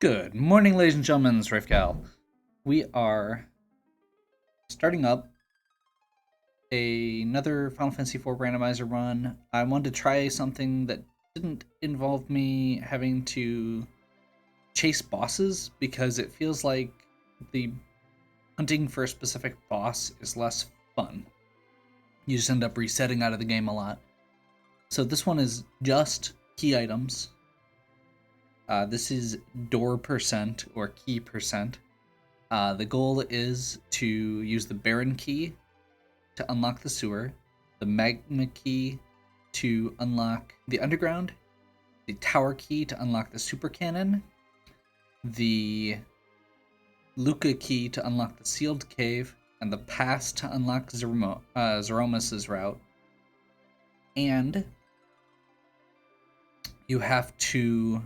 Good morning, ladies and gentlemen, it's Rafgal. We are starting up another Final Fantasy IV randomizer run. I wanted to try something that didn't involve me having to chase bosses because it feels like the hunting for a specific boss is less fun. You just end up resetting out of the game a lot. So this one is just key items. This is door percent or key percent. The goal is to use the Baron Key to unlock the sewer, the Magma Key to unlock the underground, the Tower Key to unlock the super cannon, the Luca Key to unlock the sealed cave, and the pass to unlock Zeromus's route. And you have to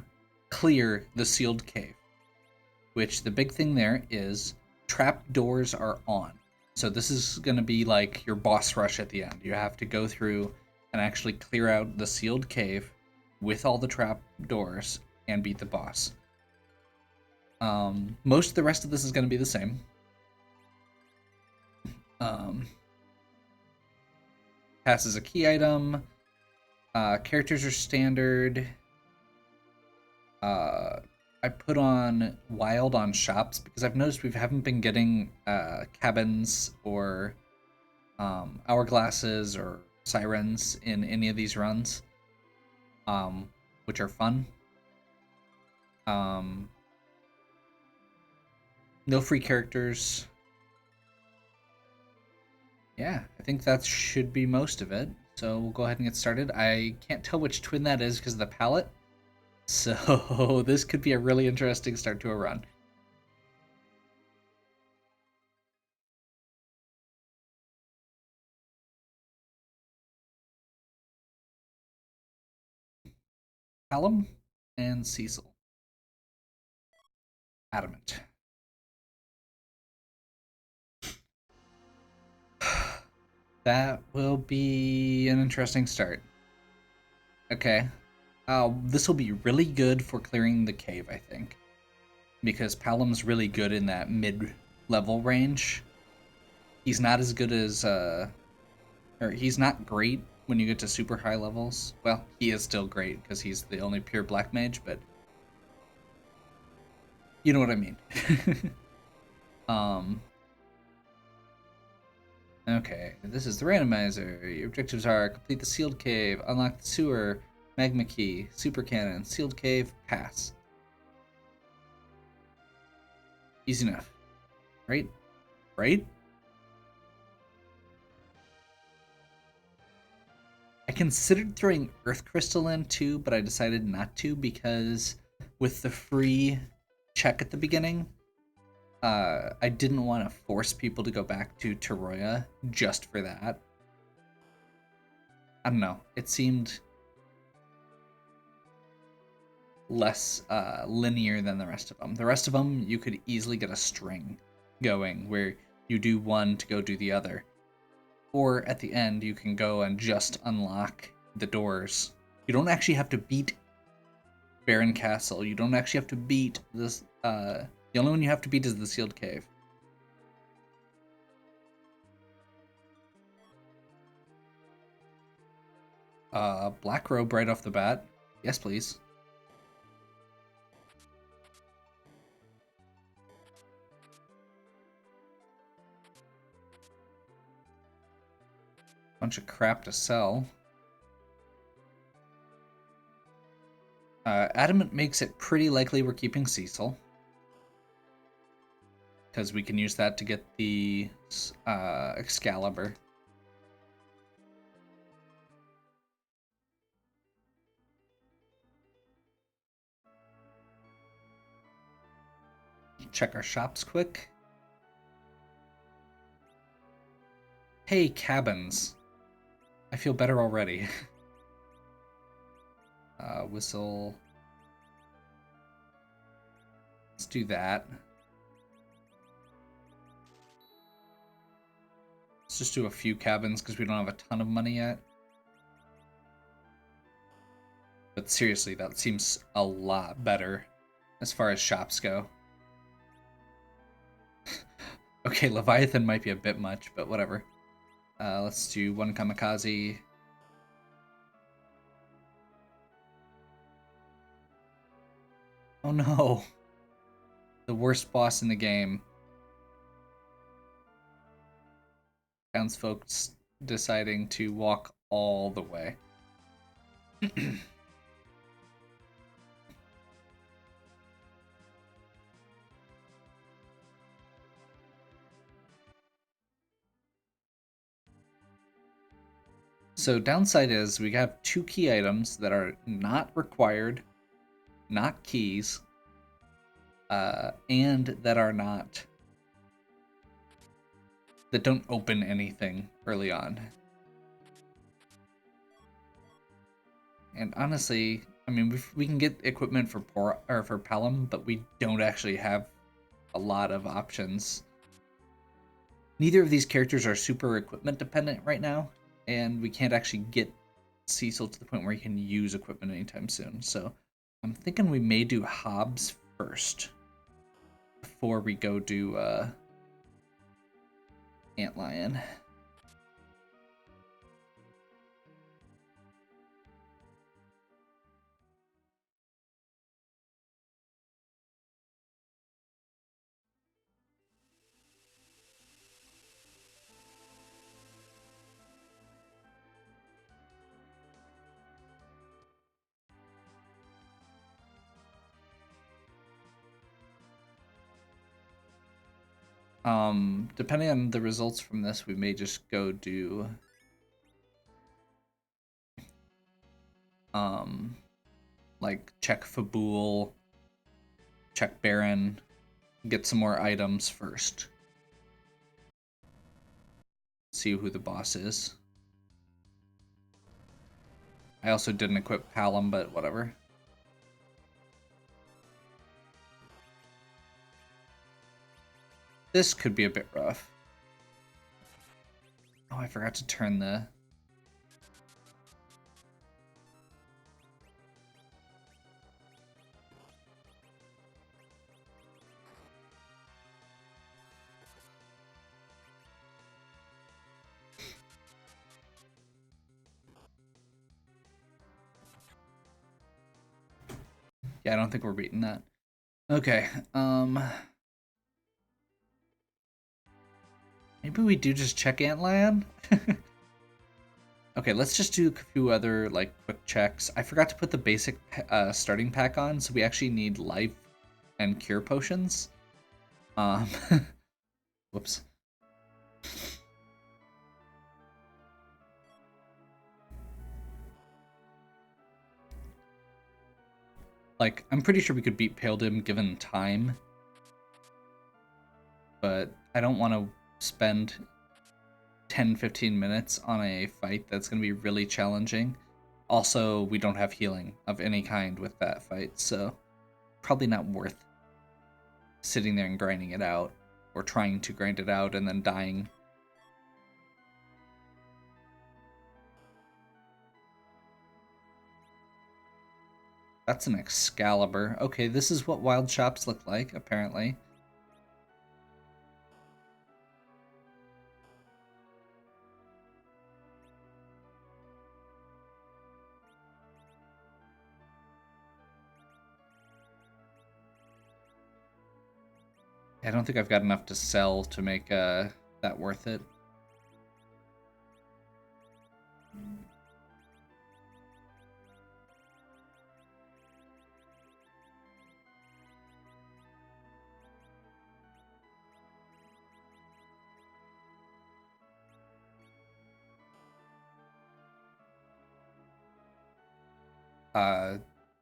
clear the sealed cave, which the big thing there is trap doors are on. So this is going to be like your boss rush at the end. You have to go through and actually clear out the sealed cave with all the trap doors and beat the boss. Most of the rest of this is going to be the same. Pass is a key item. Characters are standard. I put on Wild on shops because I've noticed we haven't been getting cabins or hourglasses or sirens in any of these runs, which are fun. No free characters. Yeah, I think that should be most of it. So we'll go ahead and get started. I can't tell which twin that is because of the palette. So this could be a really interesting start to a run. Callum and Cecil. Adamant. That will be an interesting start. Okay. This will be really good for clearing the cave, I think. Because Palom's really good in that mid-level range. He's not as good as, or he's not great when you get to super high levels. Well, he is still great because he's the only pure black mage, but you know what I mean. Okay, this is the randomizer. Your objectives are complete the sealed cave, unlock the sewer, Magma Key, super cannon, sealed cave, pass. Easy enough. Right? Right? I considered throwing Earth Crystal in too, but I decided not to because with the free check at the beginning, I didn't want to force people to go back to Toroya just for that. I don't know. It seemed less linear than the rest of them. The rest of them, you could easily get a string going where you do one to go do the other. Or at the end, you can go and just unlock the doors. You don't actually have to beat Baron Castle. You don't actually have to beat this. The only one you have to beat is the sealed cave. Black robe right off the bat. Yes, please. Bunch of crap to sell. Adamant makes it pretty likely we're keeping Cecil, because we can use that to get the Excalibur. Check our shops quick. Hey, cabins. I feel better already. Whistle. Let's do that. Let's just do a few cabins because we don't have a ton of money yet. But seriously, that seems a lot better as far as shops go. Okay, Leviathan might be a bit much, but whatever. Let's do 1 Kamikaze. Oh no. The worst boss in the game. Townsfolk deciding to walk all the way. So downside is we have 2 key items that are not required, not keys, and that are not, that don't open anything early on. And honestly, I mean, we can get equipment for Palom, but we don't actually have a lot of options. Neither of these characters are super equipment dependent right now, and we can't actually get Cecil to the point where he can use equipment anytime soon. So I'm thinking we may do Hobbs first before we go do Antlion. Depending on the results from this, we may just go do like check Fabul, check Baron, get some more items first. See who the boss is. I also didn't equip Palom, but whatever. This could be a bit rough. Oh, I forgot to turn the... Yeah, I don't think we're beating that. Okay, maybe we do just check Antlion? Okay, let's just do a few other, like, quick checks. I forgot to put the basic starting pack on, so we actually need life and cure potions. Whoops. Like, I'm pretty sure we could beat Paledym given time. But I don't want to spend 10-15 minutes on a fight that's going to be really challenging. Also, we don't have healing of any kind with that fight, so probably not worth sitting there and grinding it out, or trying to grind it out and then dying. That's an Excalibur. Okay, this is what wild shops look like, apparently. I don't think I've got enough to sell to make that worth it.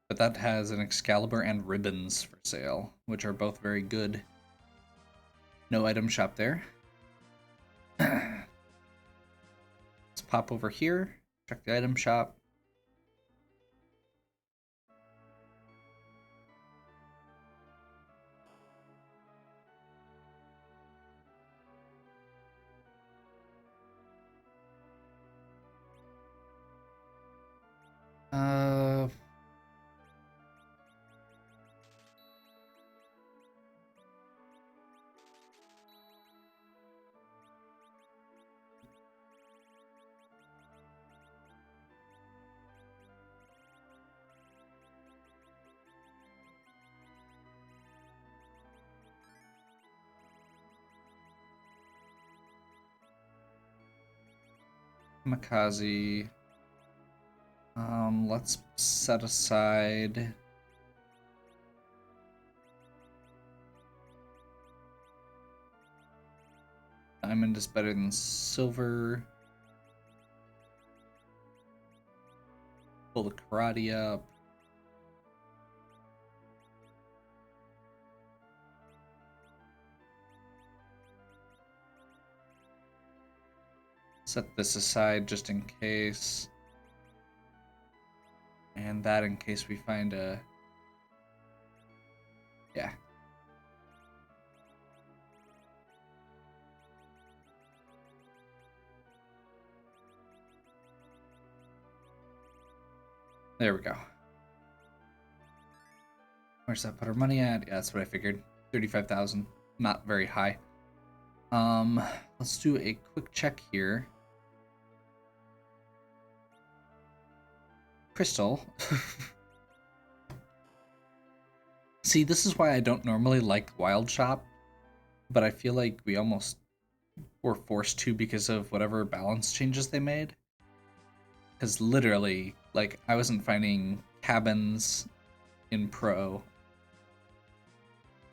But that has an Excalibur and ribbons for sale, which are both very good. No item shop there. Let's pop over here, check the item shop. Kamikaze. Let's set aside... Diamond is better than silver. Pull the karate up. Set this aside just in case. And that in case we find a... Yeah. There we go. Where's that put our money at? Yeah, that's what I figured. 35,000. Not very high. Let's do a quick check here. Crystal. See, this is why I don't normally like Wild Shop, but I feel like we almost were forced to because of whatever balance changes they made. Because literally, like, I wasn't finding cabins in Pro,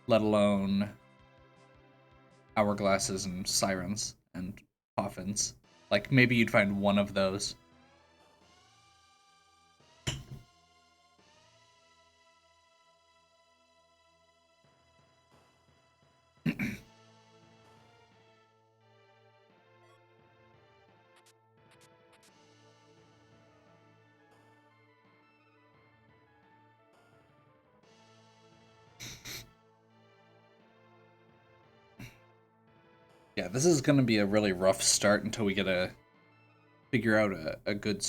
let alone hourglasses and sirens and coffins. Like, maybe you'd find one of those. Yeah, this is going to be a really rough start until we get a figure out a good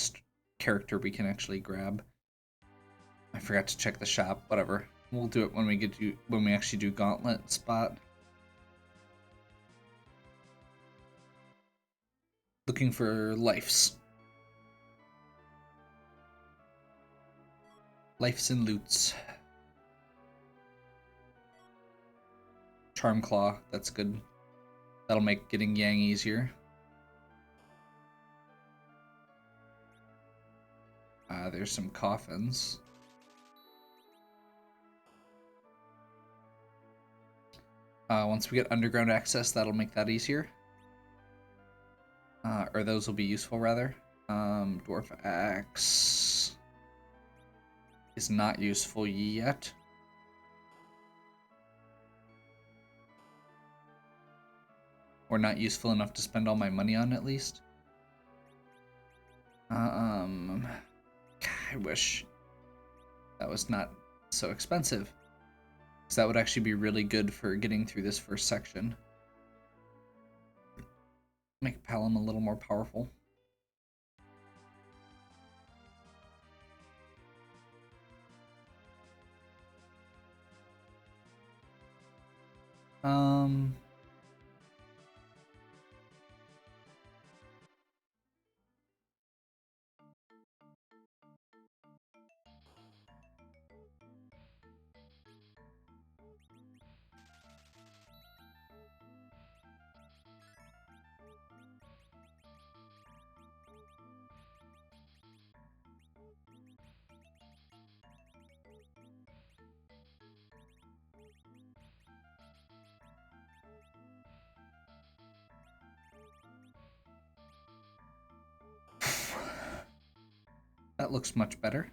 character we can actually grab. I forgot to check the shop. Whatever. We'll do it when we actually do Gauntlet spot. Looking for lifes. Lifes and loots. Charm Claw, that's good. That'll make getting Yang easier. There's some coffins. Once we get underground access, that'll make that easier. Or those will be useful, rather. Dwarf Axe is not useful yet. Or not useful enough to spend all my money on, at least. I wish that was not so expensive. Because that would actually be really good for getting through this first section. Make Palom a little more powerful. That looks much better.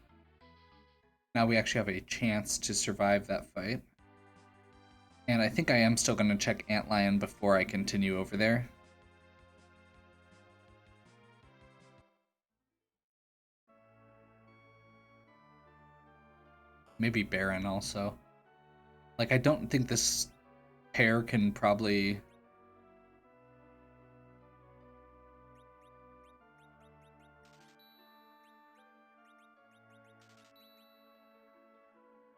Now we actually have a chance to survive that fight. And I think I am still going to check Antlion before I continue over there. Maybe Baron also. Like, I don't think this pair can probably...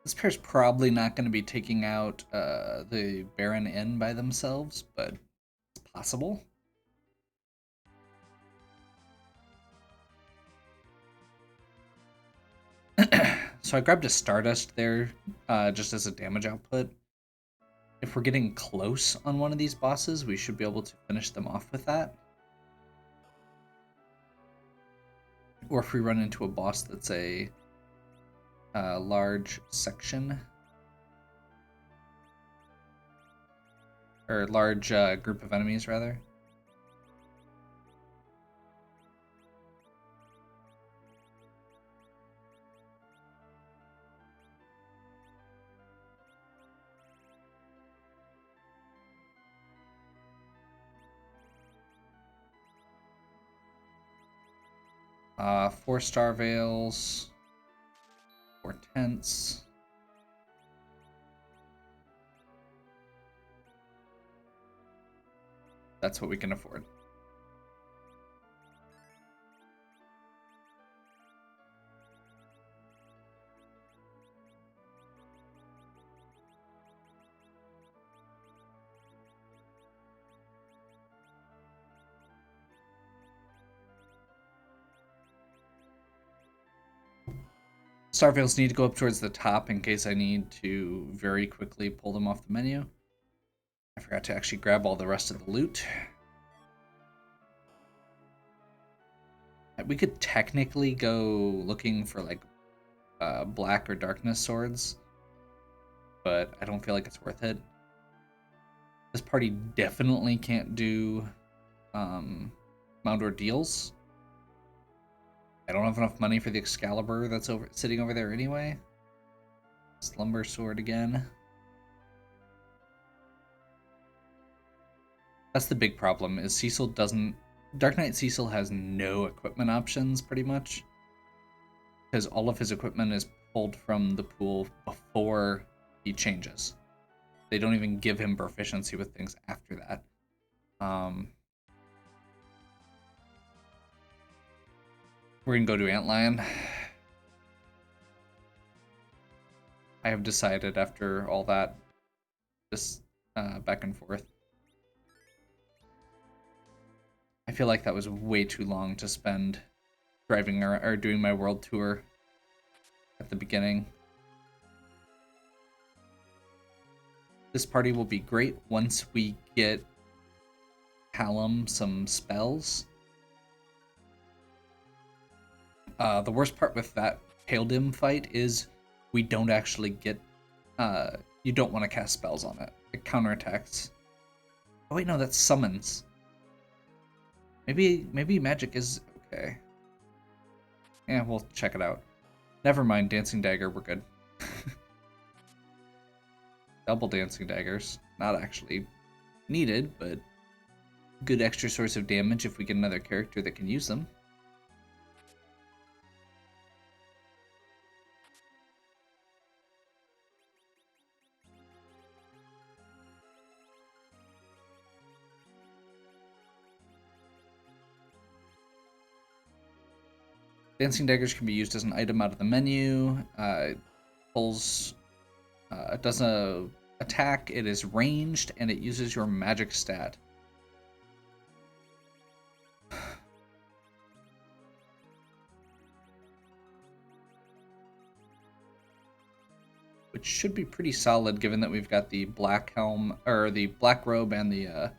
This pair's probably not going to be taking out the Baron Inn by themselves, but it's possible. So I grabbed a Stardust there just as a damage output. If we're getting close on one of these bosses, we should be able to finish them off with that. or if we run into a boss that's a large section or large group of enemies rather. Four star veils, 4 tents. That's what we can afford. Starveils need to go up towards the top in case I need to very quickly pull them off the menu. I forgot to actually grab all the rest of the loot. We could technically go looking for like black or darkness swords, but I don't feel like it's worth it. This party definitely can't do Mount Ordeals. I don't have enough money for the Excalibur that's sitting over there anyway. Slumber Sword again. That's the big problem, is Cecil doesn't... Dark Knight Cecil has no equipment options, pretty much. Because all of his equipment is pulled from the pool before he changes. They don't even give him proficiency with things after that. We're gonna go to Antlion. I have decided after all that, just back and forth. I feel like that was way too long to spend driving or doing my world tour at the beginning. This party will be great once we get Callum some spells. The worst part with that Pale Dim fight is we don't actually get... you don't want to cast spells on it. It counterattacks. Oh wait, no, that's summons. Maybe magic is okay. Yeah, we'll check it out. Never mind, Dancing Dagger, we're good. Double Dancing Daggers. Not actually needed, but good extra source of damage if we get another character that can use them. Dancing Daggers can be used as an item out of the menu. It pulls... it does a attack, it is ranged, and it uses your magic stat. Which should be pretty solid given that we've got the black helm, or the black robe and the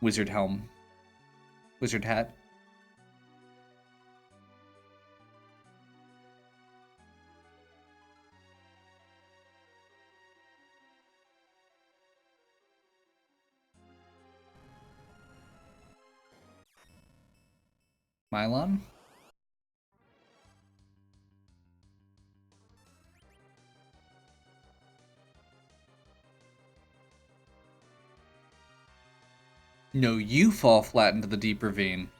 wizard helm. Wizard hat. Mylon. No, you fall flat into the deep ravine.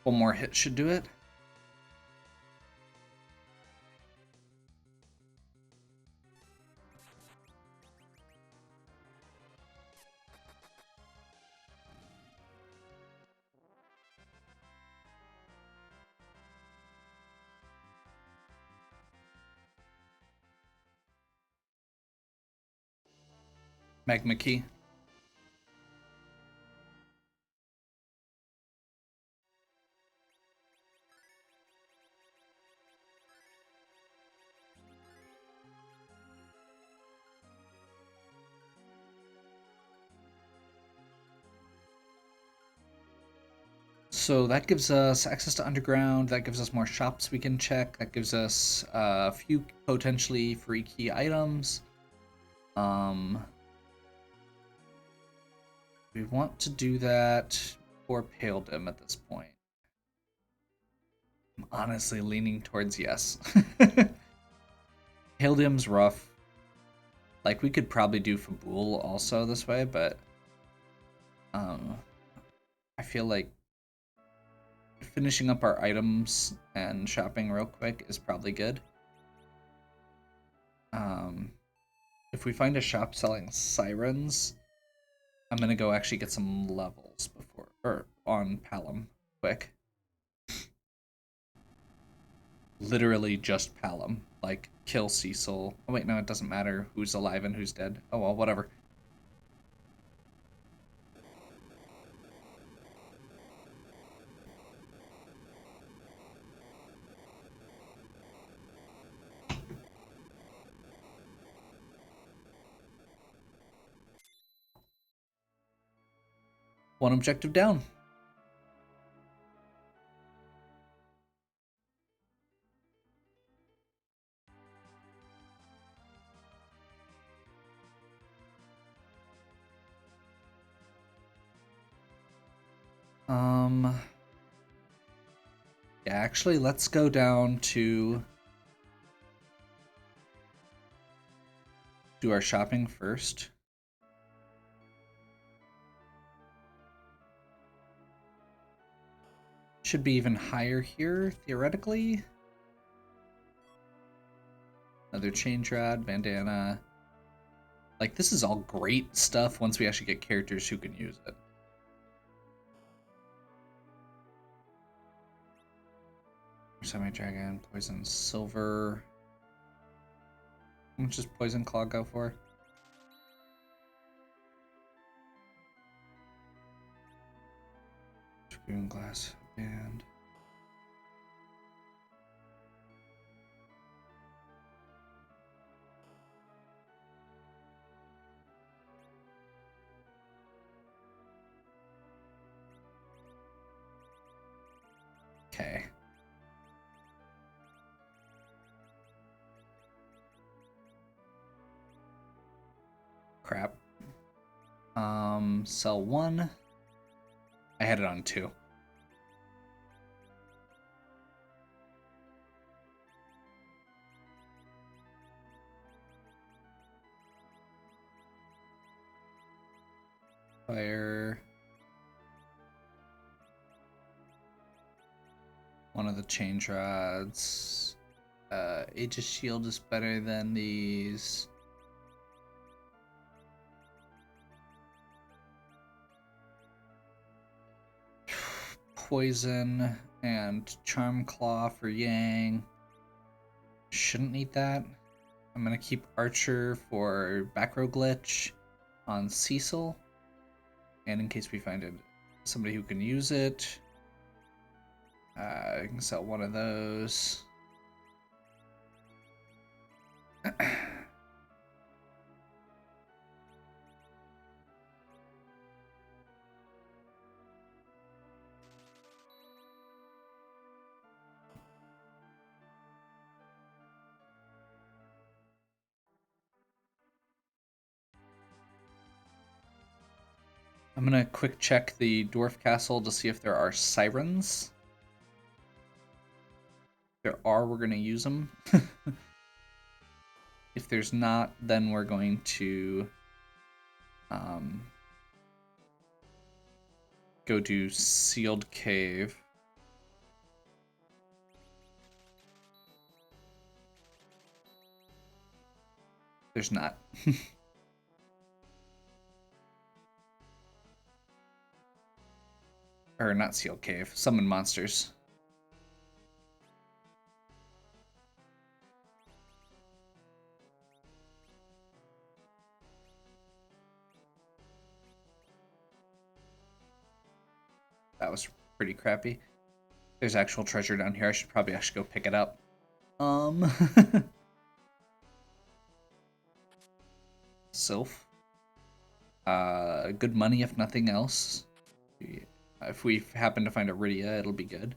One more hit should do it. Magma Key. So that gives us access to underground, that gives us more shops we can check, that gives us a few potentially free key items. We want to do that for Paledom at this point. I'm honestly leaning towards yes. Paedom's rough. Like, we could probably do Fabul also this way, but I feel like finishing up our items and shopping real quick is probably good. If we find a shop selling sirens, I'm gonna go actually get some levels before, or on Palom quick. Literally just Palom. Like, kill Cecil. Oh wait, no, it doesn't matter who's alive and who's dead. Oh well, whatever. One objective down. Yeah, actually, let's go down to do our shopping first. Should be even higher here, theoretically. Another change rod, bandana. Like, this is all great stuff once we actually get characters who can use it. Semi-dragon, poison silver. How much does poison claw go for? Green glass band. Okay. Crap. Sell one. I had it on 2. Fire. One of the change rods. Aegis Shield is better than these. Poison and Charm Claw for Yang. Shouldn't need that. I'm gonna keep Archer for back row glitch on Cecil. And in case we find somebody who can use it. I can sell one of those. I'm gonna quick check the dwarf castle to see if there are sirens. If there are, we're gonna use them. If there's not, then we're going to go do Sealed Cave. There's not. Or not Sealed Cave, Summon Monsters. That was pretty crappy. There's actual treasure down here. I should probably actually go pick it up. Sylph. Good money if nothing else. If we happen to find a Rydia, it'll be good.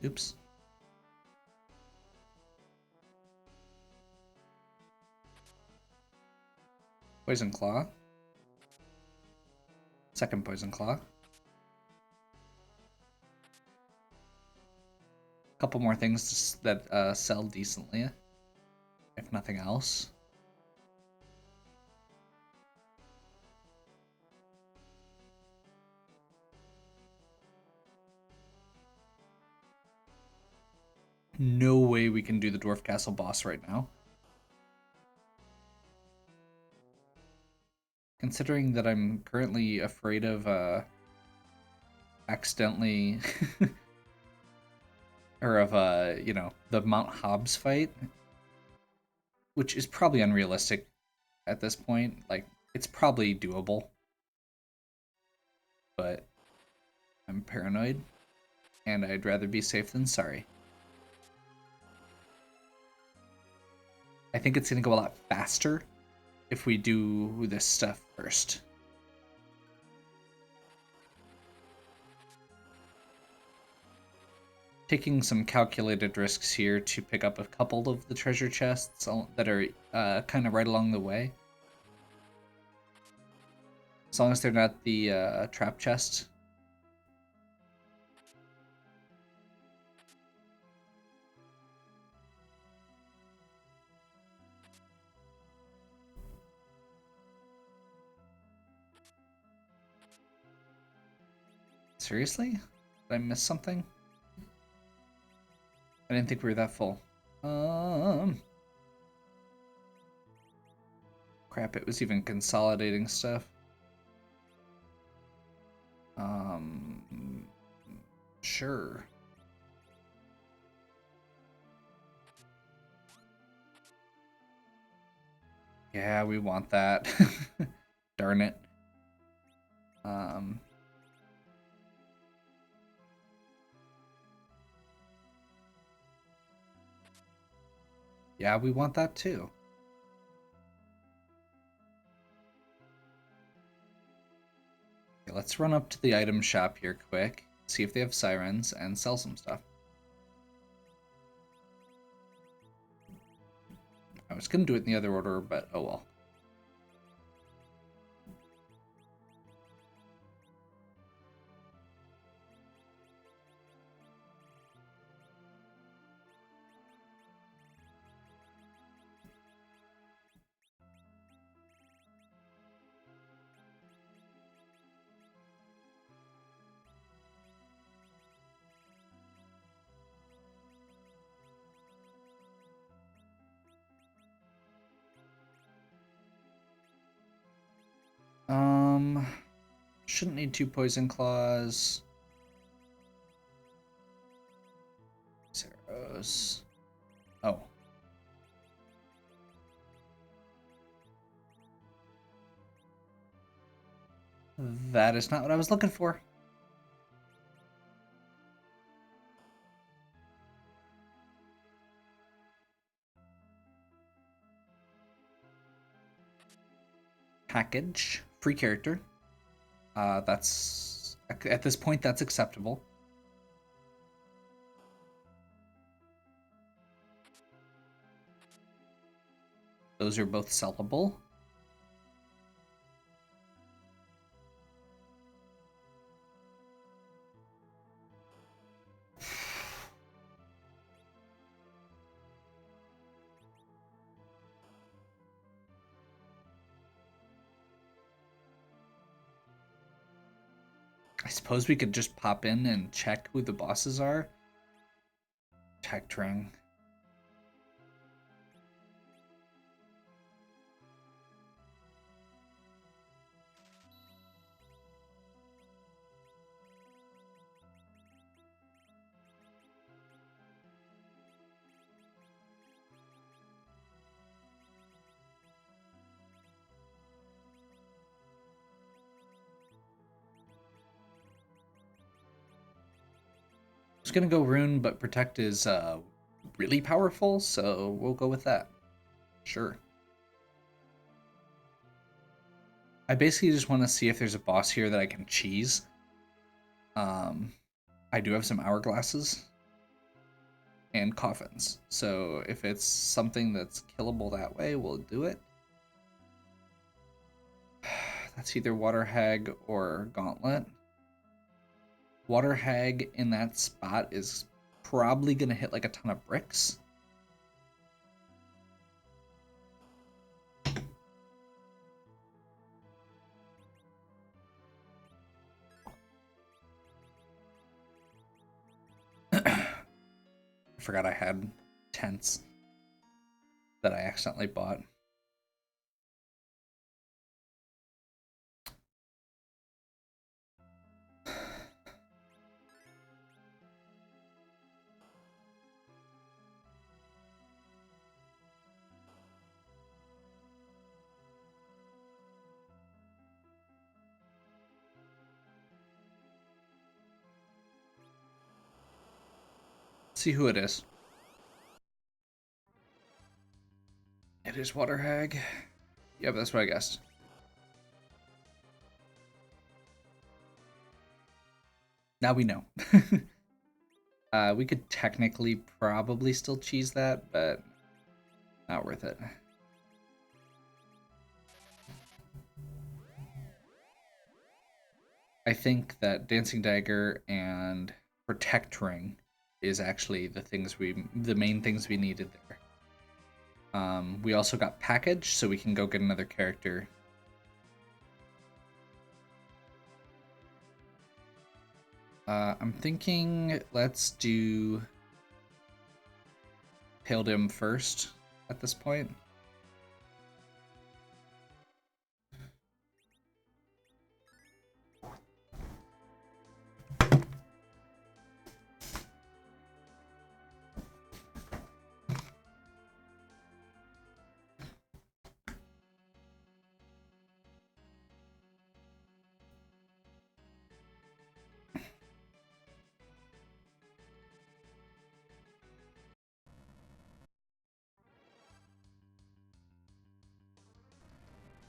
Oops. Poison Claw. Second Poison Claw. Couple more things that sell decently, if nothing else. No way we can do the Dwarf Castle boss right now. Considering that I'm currently afraid of accidentally or of you know, the Mount Hobbs fight, which is probably unrealistic at this point. Like, it's probably doable, but I'm paranoid and I'd rather be safe than sorry. I think it's gonna go a lot faster if we do this stuff first. Taking some calculated risks here to pick up a couple of the treasure chests that are kind of right along the way. As long as they're not the trap chest. Seriously? Did I miss something? I didn't think we were that full. Crap, it was even consolidating stuff. Sure. Yeah, we want that. Darn it. Yeah, we want that too. Okay, let's run up to the item shop here quick, see if they have sirens, and sell some stuff. I was gonna do it in the other order, but oh well. Shouldn't need 2 poison claws. Zeros. Oh. That is not what I was looking for. Package. Free character. That's... At this point, that's acceptable. Those are both sellable. I suppose we could just pop in and check who the bosses are. Tech ring. was gonna go Rune, but Protect is really powerful, so we'll go with that. Sure. I basically just want to see if there's a boss here that I can cheese. I do have some hourglasses and coffins, so if it's something that's killable that way, we'll do it. That's either Water Hag or Gauntlet. Water Hag in that spot is probably going to hit like a ton of bricks. I forgot I had tents that I accidentally bought. See who it is. It is Water Hag. Yeah, that's what I guessed. Now we know. We could technically probably still cheese that, but not worth it. I think that Dancing Dagger and Protect Ring is actually the main things we needed there. We also got Package, so we can go get another character. I'm thinking let's do Paildim first at this point.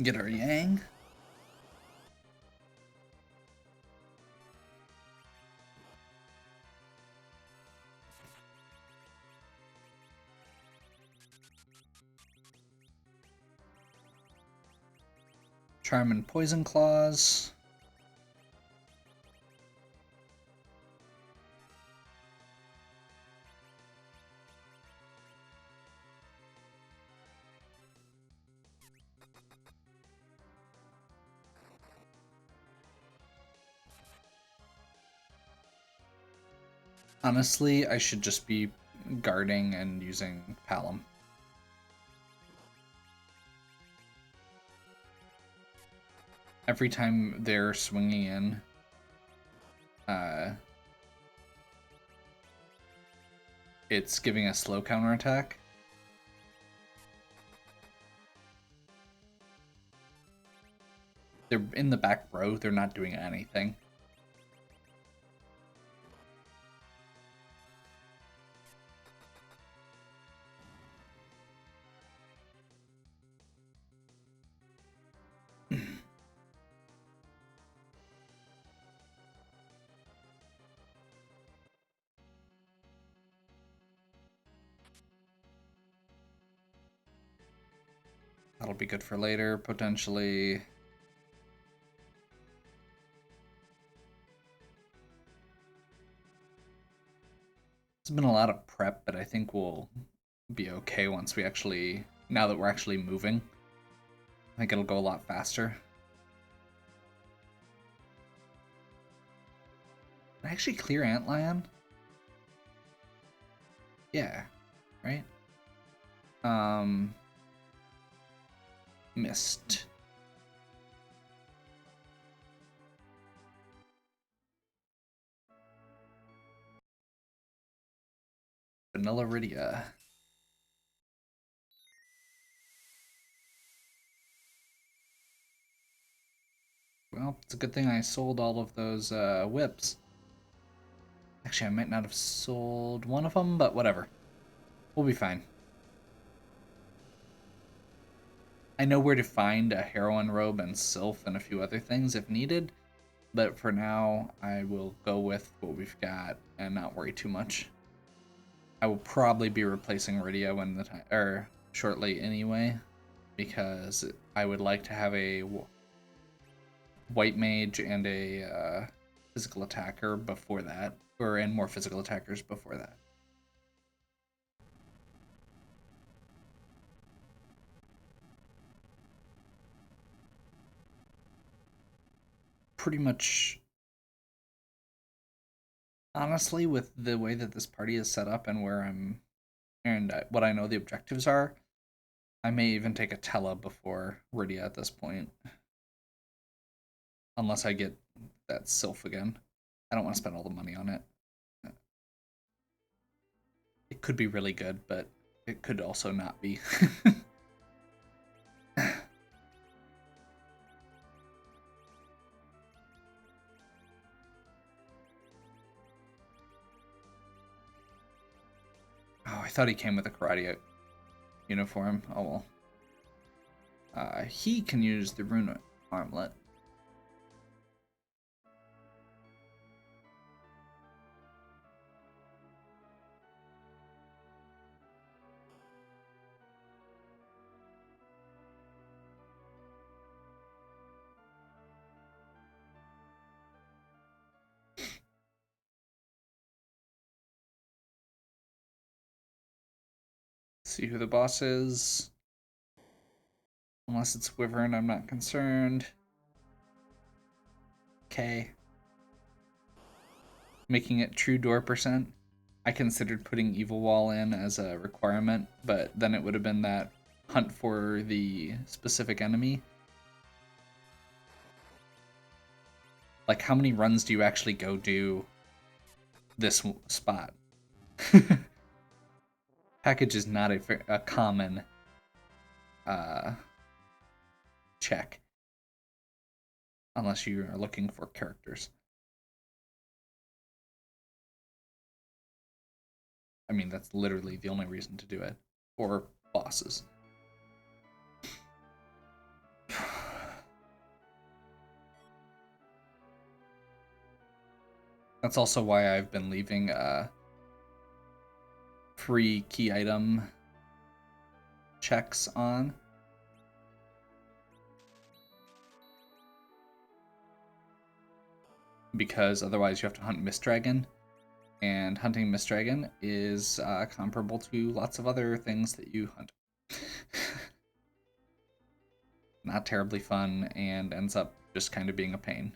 Get our Yang. Charm and Poison Claws. Honestly, I should just be guarding and using Palom. Every time they're swinging in, it's giving a slow counterattack. They're in the back row, they're not doing anything. That'll be good for later, potentially. It's been a lot of prep, but I think we'll be okay once we actually, now that we're actually moving. I think it'll go a lot faster. Did I actually clear Antlion? Yeah, right? Missed. Vanilla Rydia. Well, it's a good thing I sold all of those whips. Actually, I might not have sold one of them, but whatever. We'll be fine. I know where to find a heroine robe and sylph and a few other things if needed, but for now, I will go with what we've got and not worry too much. I will probably be replacing Rydia when the time, or shortly anyway, because I would like to have a white mage and a physical attacker before that, and more physical attackers before that. Pretty much, honestly, with the way that this party is set up and where I'm, and what I know the objectives are, I may even take a Tela before Rydia at this point. Unless I get that Sylph again. I don't want to spend all the money on it. It could be really good, but it could also not be. Oh, I thought he came with a karate uniform. Oh well. He can use the rune armlet. See who the boss is. Unless it's Wyvern, I'm not concerned. Okay. Making it true door percent. I considered putting Evil Wall in as a requirement, but then it would have been that hunt for the specific enemy. Like, how many runs do you actually go do this spot? Package is not a common check. Unless you are looking for characters. I mean, that's literally the only reason to do it. Or bosses. That's also why I've been leaving free key item checks on. Because otherwise you have to hunt Mist Dragon. And hunting Mist Dragon is comparable to lots of other things that you hunt. Not terribly fun, and ends up just kind of being a pain.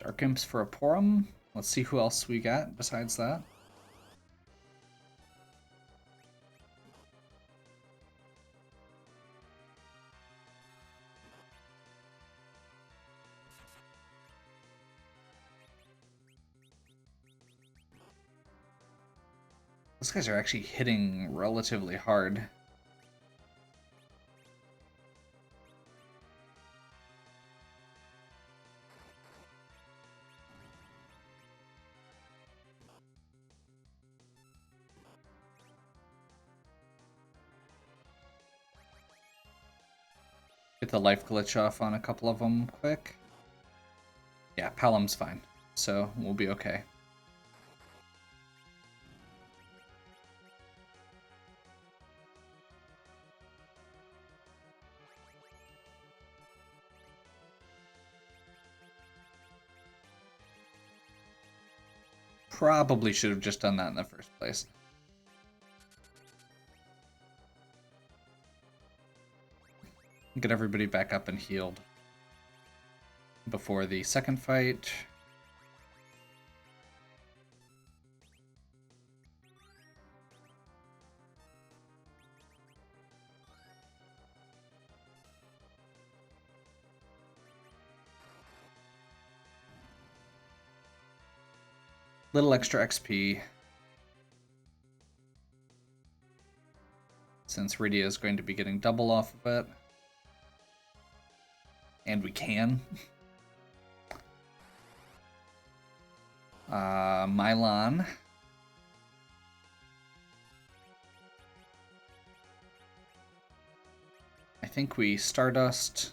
Dark Imps for a Porum. Let's see who else we got besides that. Those guys are actually hitting relatively hard. Get the life glitch off on a couple of them quick. Yeah, Pelham's fine, so we'll be okay. Probably should have just done that in the first place. Get everybody back up and healed before the second fight. Little extra XP. Since Rydia is going to be getting double off of it. And we can. Mylon. I think we Stardust.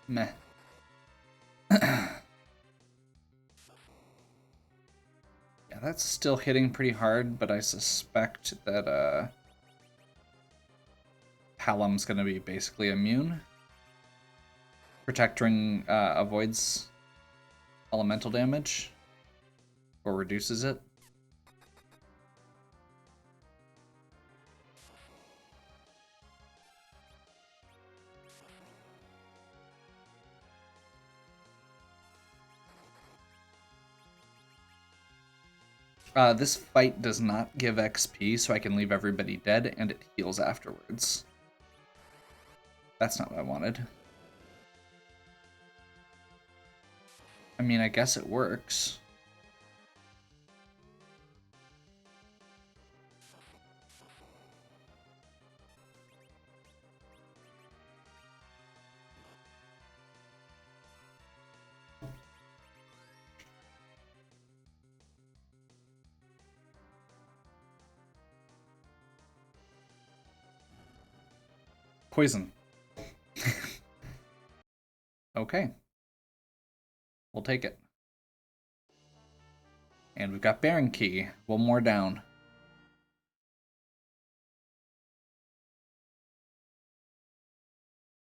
Meh. Yeah, that's still hitting pretty hard, but I suspect that Hallam's gonna be basically immune. Protect Ring avoids elemental damage, or reduces it. This fight does not give XP, so I can leave everybody dead, and it heals afterwards. That's not what I wanted. I mean, I guess it works. Poison. Okay. We'll take it. And we've got Baron Key. One more down.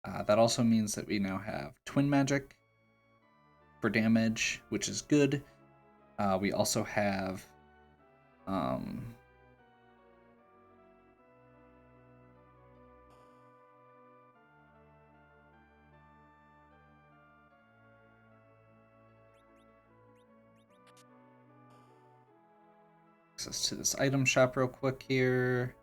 That also means that we now have Twin Magic for damage, which is good. We also have access to this item shop real quick here.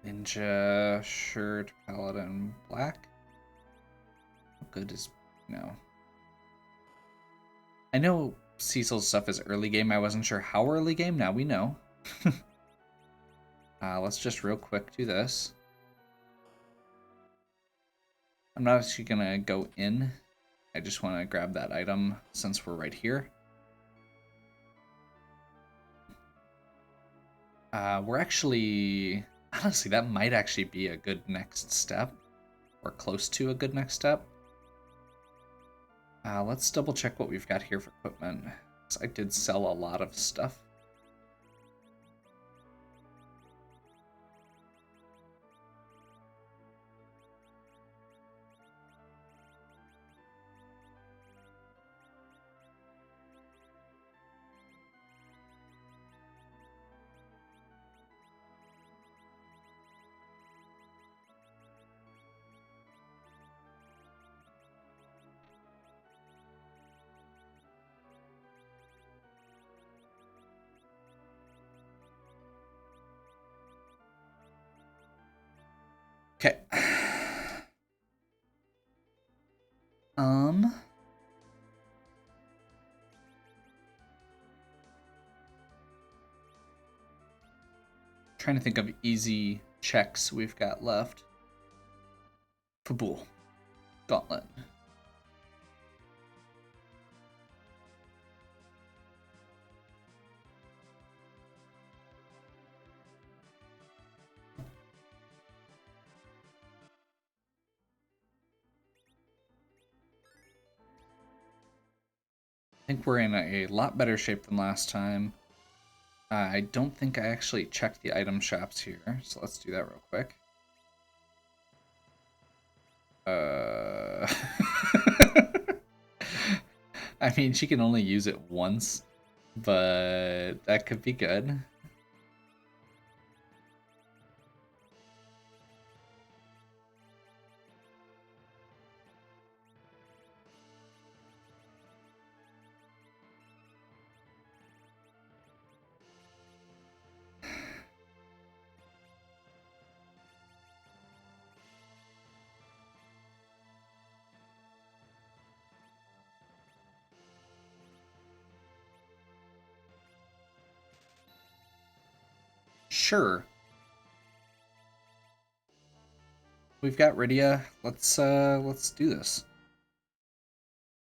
Ninja shirt, paladin black. How good is no? I know Cecil's stuff is early game. I wasn't sure how early game. Now we know. Let's just real quick do this. I'm not actually gonna go in. I just want to grab that item since we're right here. We're actually, honestly, that might actually be a good next step, or close to a good next step. Let's double check what we've got here for equipment. I did sell a lot of stuff. Okay. Trying to think of easy checks we've got left. Fabul. Gauntlet. I think we're in a lot better shape than last time. I don't think I actually checked the item shops here, so let's do that real quick. I mean, she can only use it once, but that could be good. Sure. We've got Rydia. Let's do this.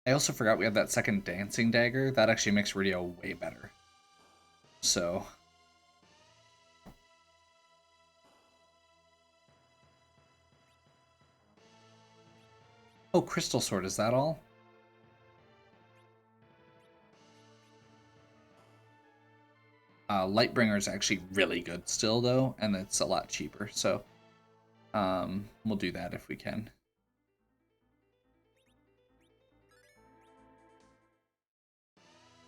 I also forgot we had that second dancing dagger. That actually makes Rydia way better. So. Oh, Crystal Sword, is that all? Lightbringer is actually really good still, though, and it's a lot cheaper. So, we'll do that if we can.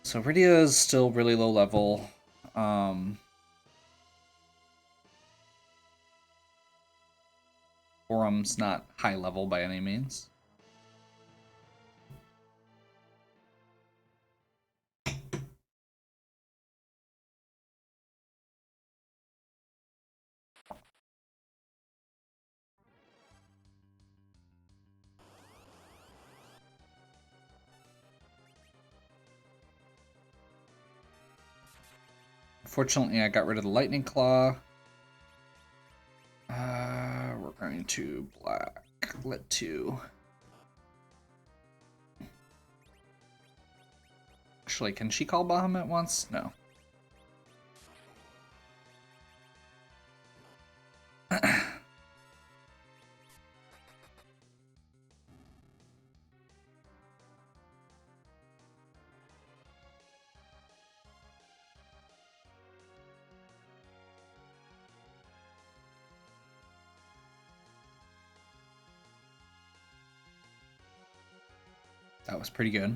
So Rydia is still really low level. Forum's not high level by any means. Fortunately, I got rid of the Lightning Claw. We're going to black lit 2. Actually, can she call Bahamut once? No. That was pretty good.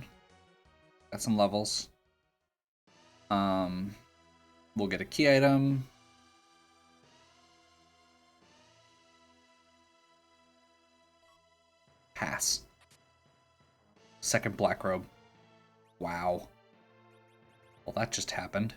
Got some levels. We'll get a key item. Pass. Second black robe. Wow. Well, that just happened.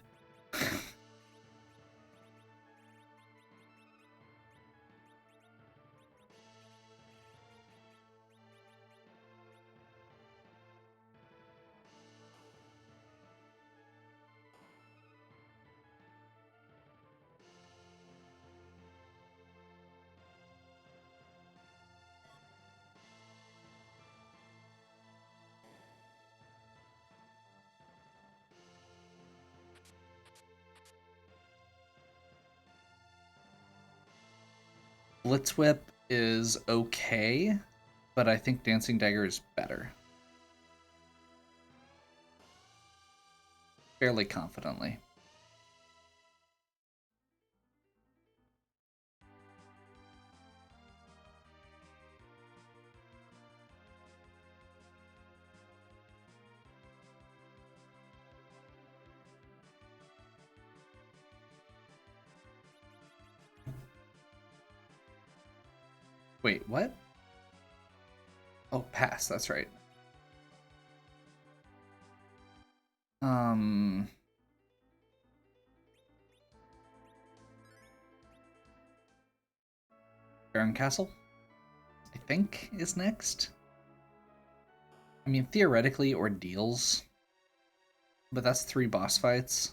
Blitz Whip is okay, but I think Dancing Dagger is better. Fairly confidently. Wait, what? Oh, pass, that's right. Baron Castle, I think, is next. I mean, theoretically, Ordeals, but that's 3 boss fights.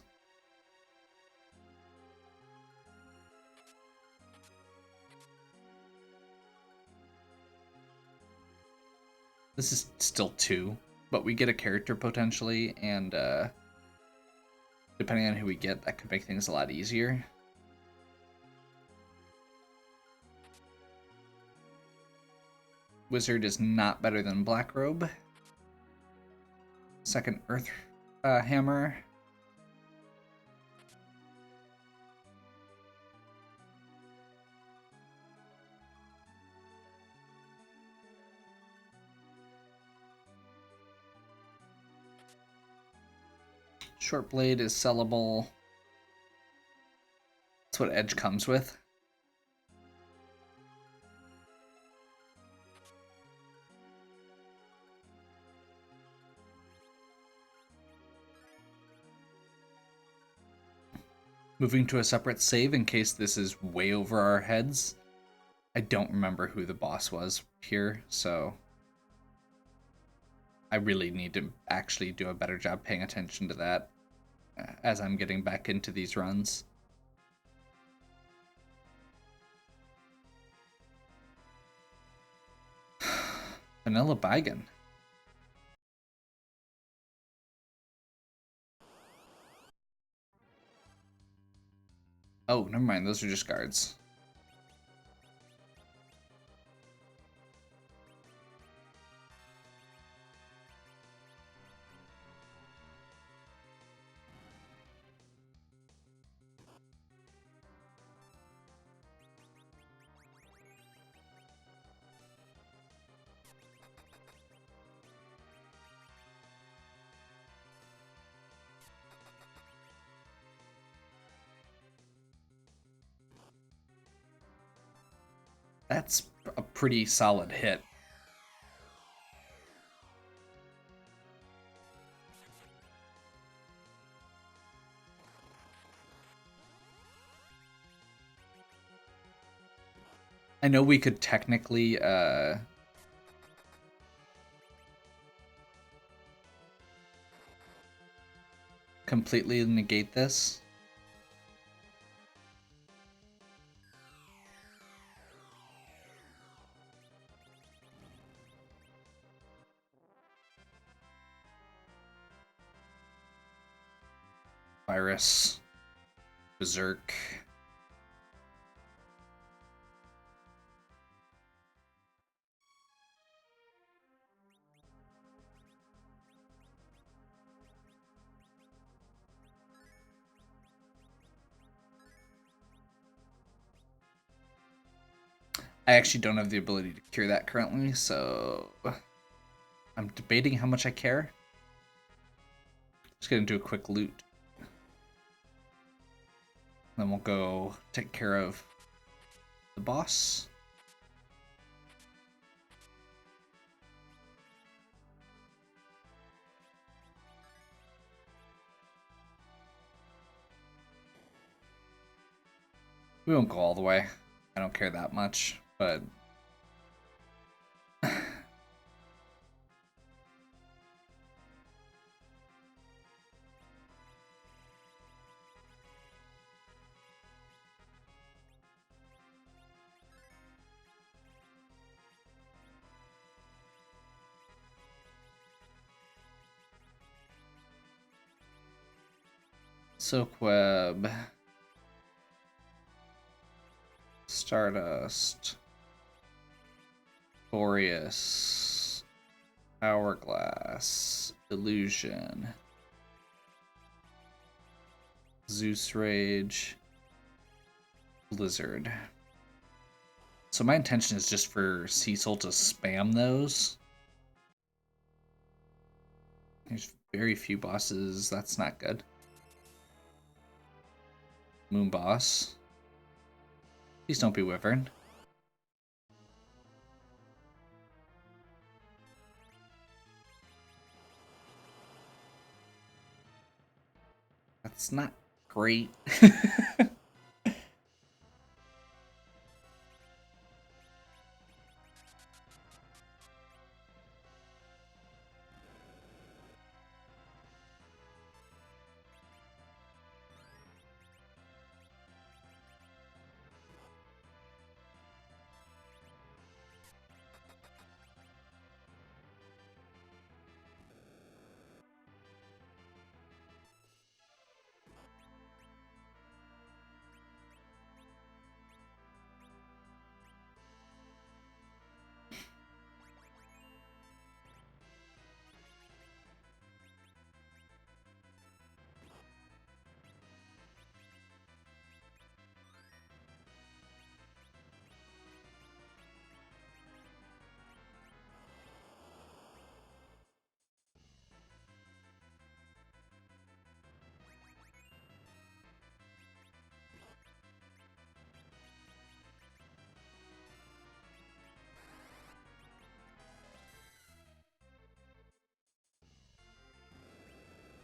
This is still 2, but we get a character potentially, and depending on who we get, that could make things a lot easier. Wizard is not better than Black Robe. Second Earth Hammer. Short Blade is sellable. That's what Edge comes with. Moving to a separate save in case this is way over our heads. I don't remember who the boss was here, so I really need to actually do a better job paying attention to that as I'm getting back into these runs. Vanilla Baigan. Oh, never mind. Those are just guards. That's a pretty solid hit. I know we could technically completely negate this. Virus. Berserk. I actually don't have the ability to cure that currently, so I'm debating how much I care. Just gonna do a quick loot. Then we'll go take care of the boss. We won't go all the way. I don't care that much, but Soakweb, Stardust, Boreas, Hourglass, Illusion, Zeus Rage, Blizzard. So my intention is just for Cecil to spam those. There's very few bosses. That's not good. Moon boss. Please don't be Wyvern. That's not great.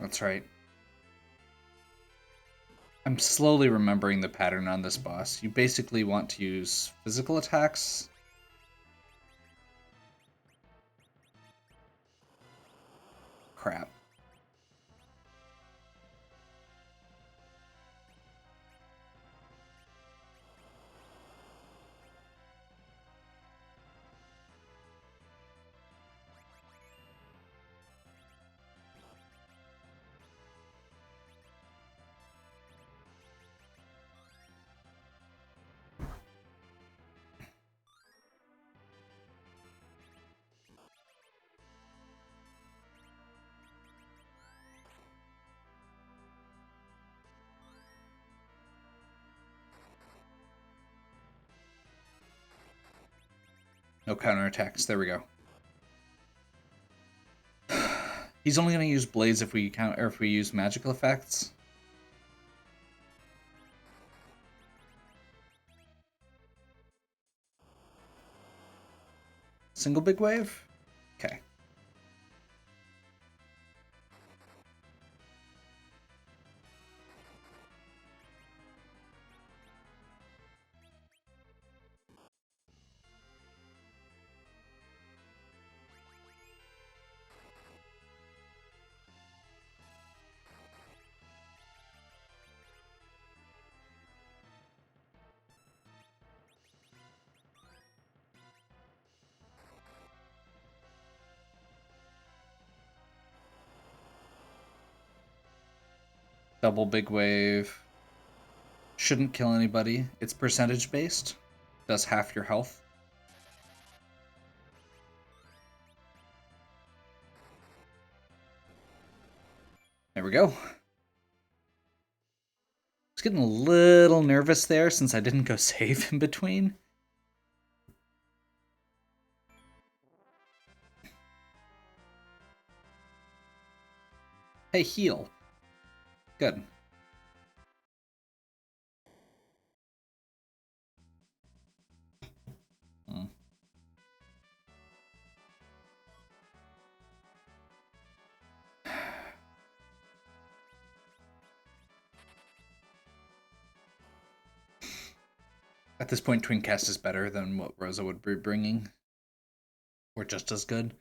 That's right. I'm slowly remembering the pattern on this boss. You basically want to use physical attacks. Crap. No counterattacks. There we go. He's only going to use blades if we count, or if we use magical effects. Single big wave? Okay. Double big wave. Shouldn't kill anybody. It's percentage based. Does half your health. There we go. I was getting a little nervous there since I didn't go save in between. Hey, heal. Good. At this point, Twincast is better than what Rosa would be bringing. Or just as good.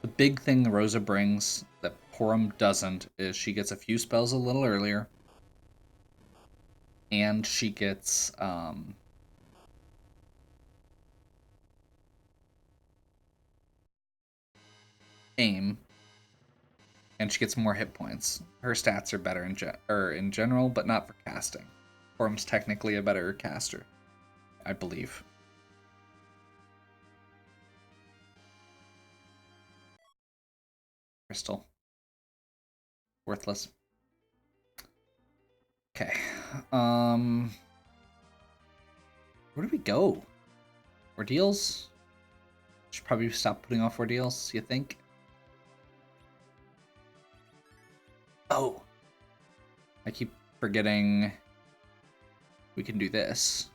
The big thing Rosa brings that Porum doesn't is she gets a few spells a little earlier. And she gets aim. And she gets more hit points. Her stats are better in general, but not for casting. Porum's technically a better caster, I believe. Crystal. Worthless. Okay. Where do we go? Ordeals? Should probably stop putting off ordeals, you think? Oh. I keep forgetting we can do this.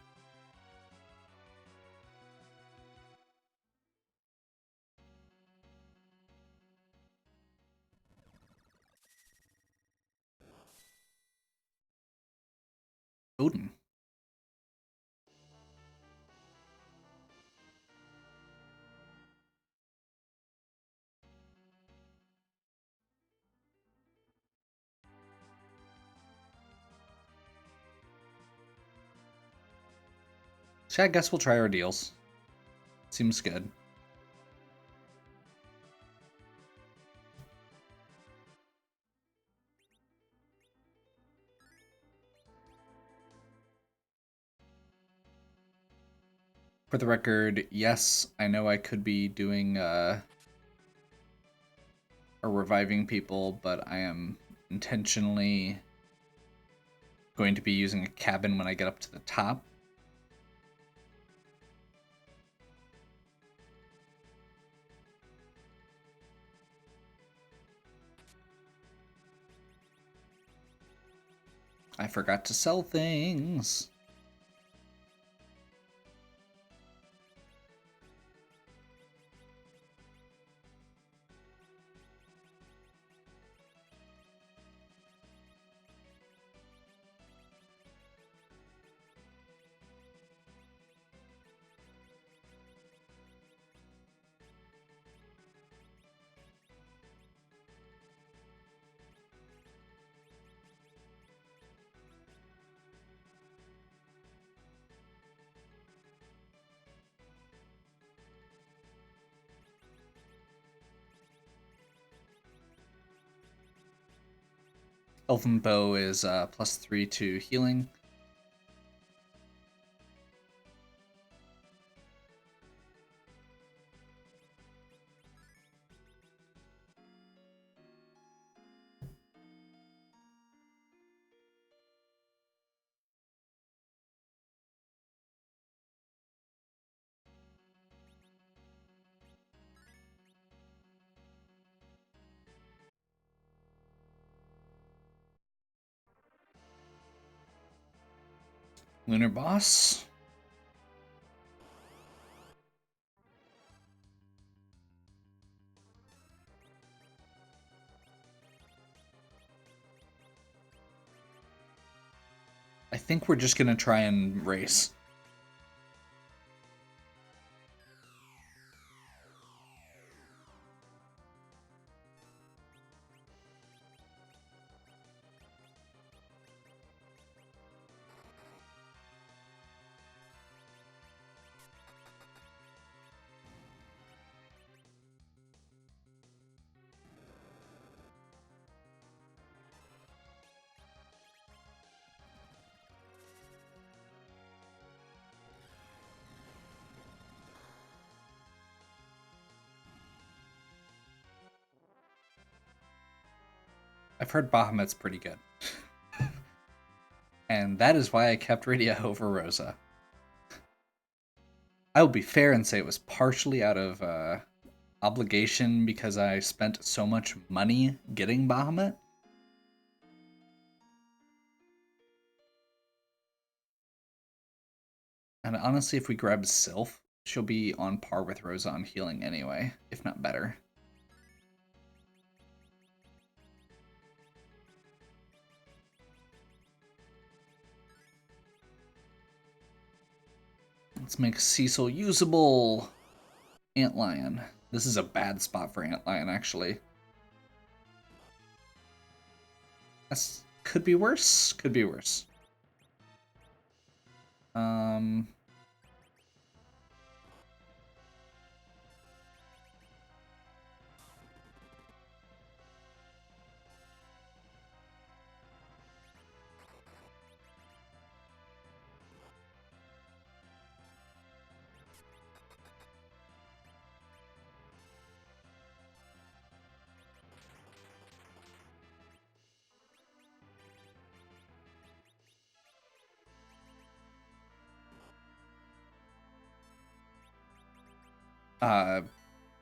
Odin. So I guess we'll try our deals. Seems good. For the record, yes, I know I could be doing or reviving people, but I am intentionally going to be using a cabin when I get up to the top. I forgot to sell things. Elven Bow is +3 to healing. Lunar Boss. I think we're just gonna try and race. I've heard Bahamut's pretty good. And that is why I kept Radia over Rosa. I will be fair and say it was partially out of obligation because I spent so much money getting Bahamut. And honestly, if we grab Sylph, she'll be on par with Rosa on healing anyway, if not better. Let's make Cecil usable. Antlion. This is a bad spot for Antlion, actually. That's could be worse. Could be worse.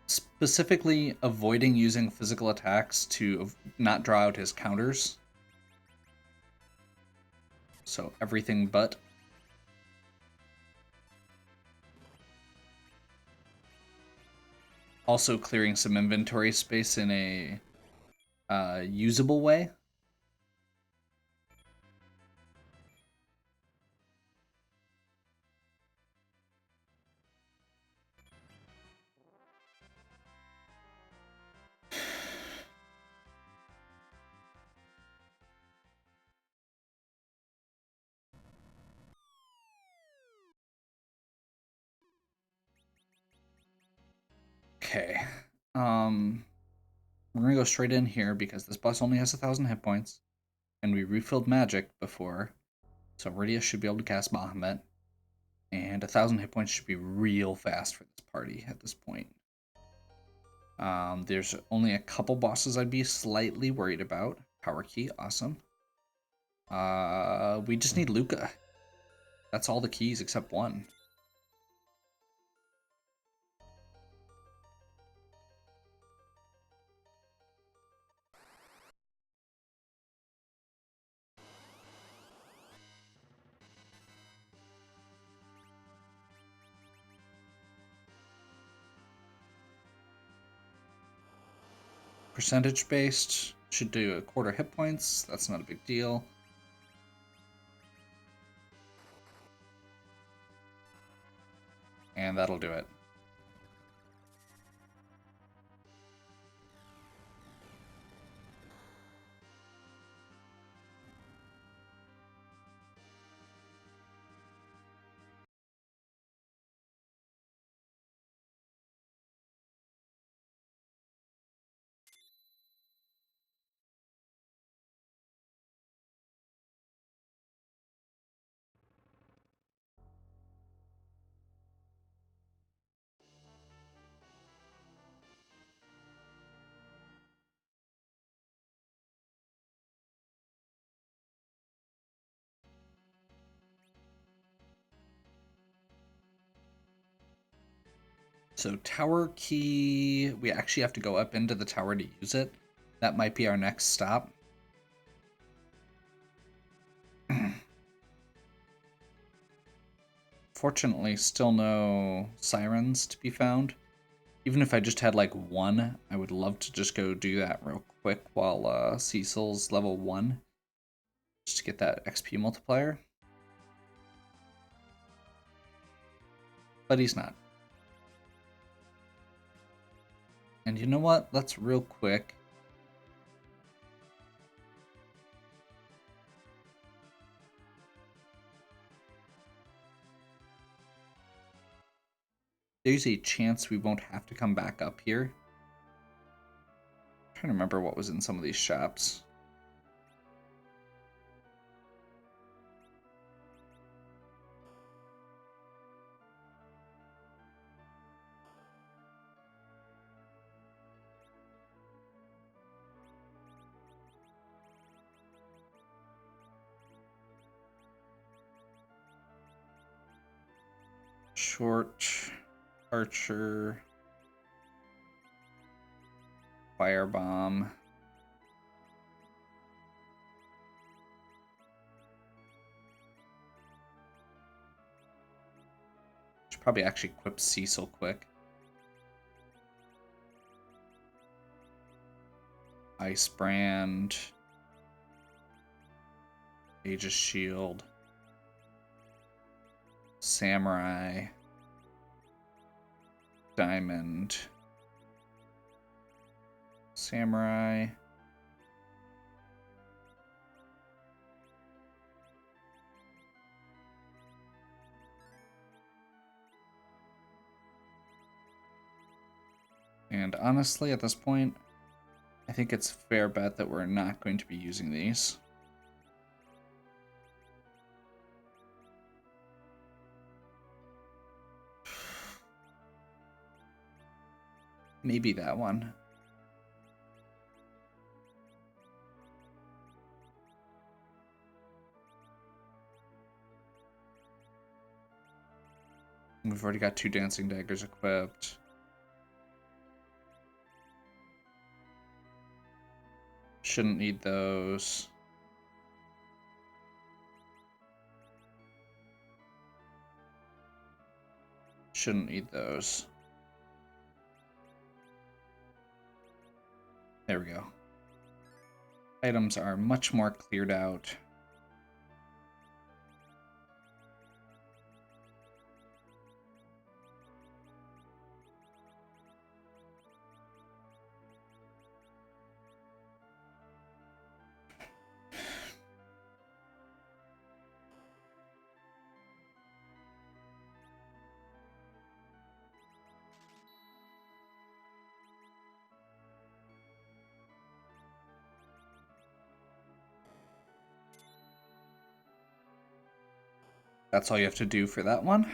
Specifically avoiding using physical attacks to not draw out his counters. So everything but. Also clearing some inventory space in a usable way. Okay. We're gonna go straight in here because this boss only has 1,000 hit points, and we refilled magic before, so Rydia should be able to cast Bahamut, and 1,000 hit points should be real fast for this party at this point. There's only a couple bosses I'd be slightly worried about. Power Key, awesome. We just need Luca. That's all the keys except one. Percentage based, should do a quarter hit points. That's not a big deal. And that'll do it. So tower key, we actually have to go up into the tower to use it. That might be our next stop. Fortunately, still no sirens to be found. Even if I just had like one, I would love to just go do that real quick while Cecil's level 1. Just to get that XP multiplier. But he's not. And you know what? Let's real quick. There's a chance we won't have to come back up here. I'm trying to remember what was in some of these shops. Short, archer, firebomb. Should probably actually equip Cecil quick. Ice brand. Aegis shield. Samurai. Diamond. Samurai. And honestly, at this point, I think it's a fair bet that we're not going to be using these. Maybe that one. We've already got 2 dancing daggers equipped. Shouldn't need those. Shouldn't need those. There we go. Items are much more cleared out. That's all you have to do for that one.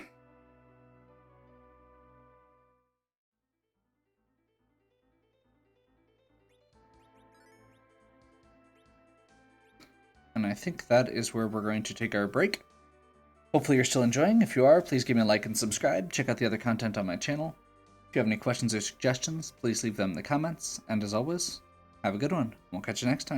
And I think that is where we're going to take our break. Hopefully you're still enjoying. If you are, please give me a like and subscribe. Check out the other content on my channel. If you have any questions or suggestions, please leave them in the comments. And as always, have a good one. We'll catch you next time.